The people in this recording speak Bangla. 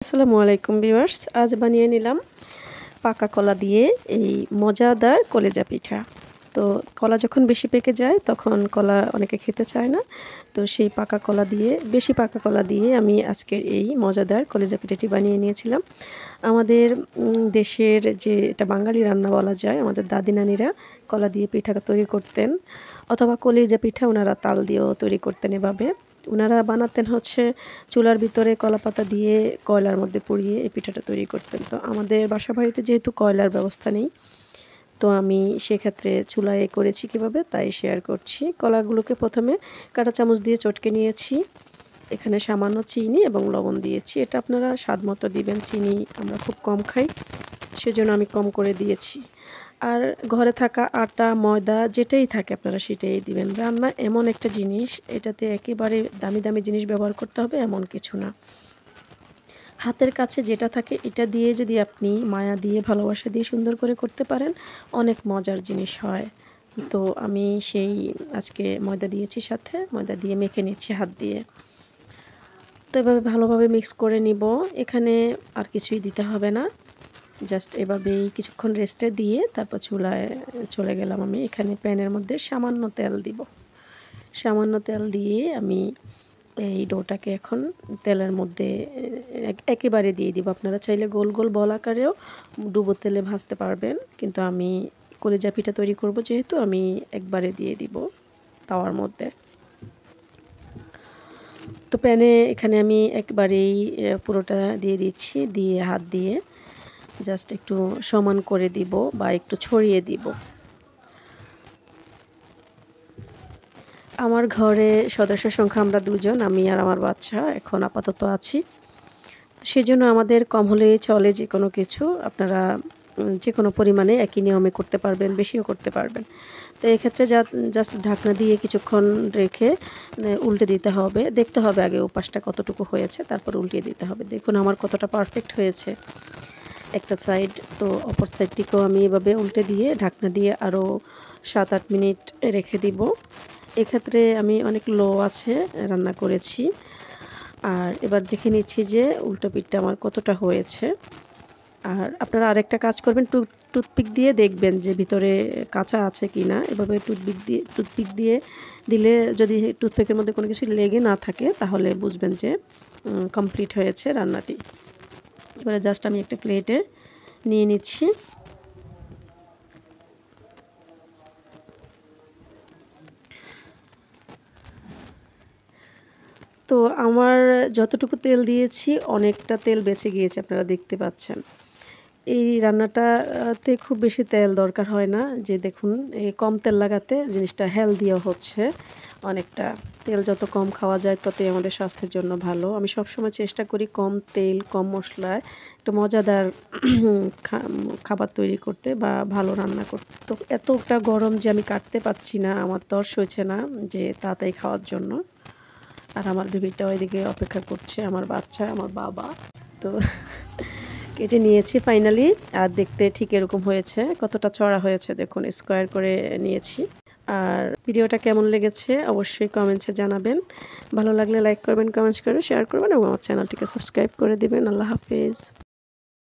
আসসালামু আলাইকুম ভিউয়ার্স, আজ বানিয়ে নিলাম পাকা কলা দিয়ে এই মজাদার কলেজা পিঠা। তো কলা যখন বেশি পেকে যায় তখন কলা অনেকে খেতে চায় না। তো সেই পাকা কলা দিয়ে বেশি পাকা কলা দিয়ে আমি আজকের এই মজাদার কলেজা পিঠাটি বানিয়ে নিয়েছিলাম। আমাদের দেশের যে এটা বাঙালি রান্না বলা যায়, আমাদের দাদি নানিরা কলা দিয়ে পিঠা তৈরি করতেন, অথবা কলেজা পিঠা ওনারা তাল দিয়েও তৈরি করতেন। এভাবে ওনারা বানাতেন হচ্ছে চুলার ভিতরে কলাপাতা দিয়ে কয়লার মধ্যে পুড়িয়ে এই পিঠাটা তৈরি করতেন। তো আমাদের বাসা বাড়িতে যেহেতু কয়লার ব্যবস্থা নেই, তো আমি সেক্ষেত্রে চুলায় করেছি কীভাবে তাই শেয়ার করছি। কলাগুলোকে প্রথমে কাঁটা চামচ দিয়ে চটকে নিয়েছি। এখানে সামান্য চিনি এবং লবণ দিয়েছি। এটা আপনারা স্বাদ মতো দিবেন। চিনি আমরা খুব কম খাই, সেজন্য আমি কম করে দিয়েছি। আর ঘরে থাকা আটা ময়দা যেটাই থাকে আপনারা সেটাই দিবেন। রান্না এমন একটা জিনিস, এটাতে একেবারে দামি দামি জিনিস ব্যবহার করতে হবে এমন কিছু না। হাতের কাছে যেটা থাকে এটা দিয়ে যদি আপনি মায়া দিয়ে ভালোবাসা দিয়ে সুন্দর করে করতে পারেন, অনেক মজার জিনিস হয়। তো আমি সেই আজকে ময়দা দিয়েছি, সাথে ময়দা দিয়ে মেখে নিচ্ছি হাত দিয়ে। তো এভাবে ভালোভাবে মিক্স করে নিব। এখানে আর কিছুই দিতে হবে না, জাস্ট এভাবেই কিছুক্ষণ রেস্টে দিয়ে তারপর চুলায় চলে গেলাম আমি। এখানে প্যানের মধ্যে সামান্য তেল দিব। সামান্য তেল দিয়ে আমি এই ডোটাকে এখন তেলের মধ্যে একেবারে দিয়ে দিব। আপনারা চাইলে গোল গোল বল আকারেও ডুবো তেলে ভাজতে পারবেন, কিন্তু আমি কলিজা পিঠা তৈরি করব যেহেতু আমি একবারে দিয়ে দিব তাওয়ার মধ্যে। তো প্যানে এখানে আমি একবারেই পুরোটা দিয়ে দিচ্ছি, দিয়ে হাত দিয়ে জাস্ট একটু সমান করে দিব বা একটু ছড়িয়ে দিব। আমার ঘরে সদস্য সংখ্যা আমরা দুজন, আমি আর আমার বাচ্চা এখন আপাতত আছি। সেজন্য আমাদের কম হলেই চলে যে কোনো কিছু। আপনারা যে কোনো পরিমাণে একই নিয়মে করতে পারবেন, বেশিও করতে পারবেন। তো এক্ষেত্রে জাস্ট ঢাকনা দিয়ে কিছুক্ষণ রেখে উল্টে দিতে হবে। দেখতে হবে আগে ওপাশটা কতটুকু হয়েছে, তারপর উল্টিয়ে দিতে হবে। দেখুন আমার কতটা পারফেক্ট হয়েছে একটা সাইড। তো অপর সাইডটিকেও আমি এভাবে উল্টে দিয়ে ঢাকনা দিয়ে আরও 7-8 মিনিট রেখে দিব। এক্ষেত্রে আমি অনেক লো আছে রান্না করেছি। আর এবার দেখে নিচ্ছি যে উল্টো পিঠটা আমার কতটা হয়েছে। আর আপনারা আরেকটা কাজ করবেন, টুথপিক দিয়ে দেখবেন যে ভিতরে কাঁচা আছে কি না। এভাবে টুথপিক দিয়ে দিলে যদি টুথপিকের মধ্যে কোনো কিছু লেগে না থাকে তাহলে বুঝবেন যে কমপ্লিট হয়েছে রান্নাটি। এবারে জাস্ট আমি একটা প্লেটে নিয়ে নিচ্ছি। তো আমার যতটুকু তেল দিয়েছি অনেকটা তেল বেঁচে গিয়েছে, আপনারা দেখতে পাচ্ছেন। এই রান্নাটাতে খুব বেশি তেল দরকার হয় না, যে দেখুন এই কম তেল লাগাতে জিনিসটা হেলদিও হচ্ছে অনেকটা। তেল যত কম খাওয়া যায় ততই আমাদের স্বাস্থ্যের জন্য ভালো। আমি সবসময় চেষ্টা করি কম তেল কম মশলায় একটু মজাদার খাবার তৈরি করতে বা ভালো রান্না করতে। তো এতটা গরম যে আমি কাটতে পারছি না, আমার তর্স হয়েছে না যে তাড়াতাড়ি খাওয়ার জন্য। আর আমার বেবিটা ওইদিকে অপেক্ষা করছে, আমার বাচ্চা আমার বাবা। তো কেটে নিয়েছি ফাইনালি, আর দেখতে ঠিক এরকম হয়েছে। কতটা চড়া হয়েছে দেখুন, স্কোয়ার করে নিয়েছি। আর ভিডিওটা কেমন লেগেছে অবশ্যই কমেন্টসে জানাবেন। ভালো লাগলে লাইক করবেন, কমেন্টস করে শেয়ার করবেন এবং আমার চ্যানেলটিকে সাবস্ক্রাইব করে দিবেন। আল্লাহ হাফেজ।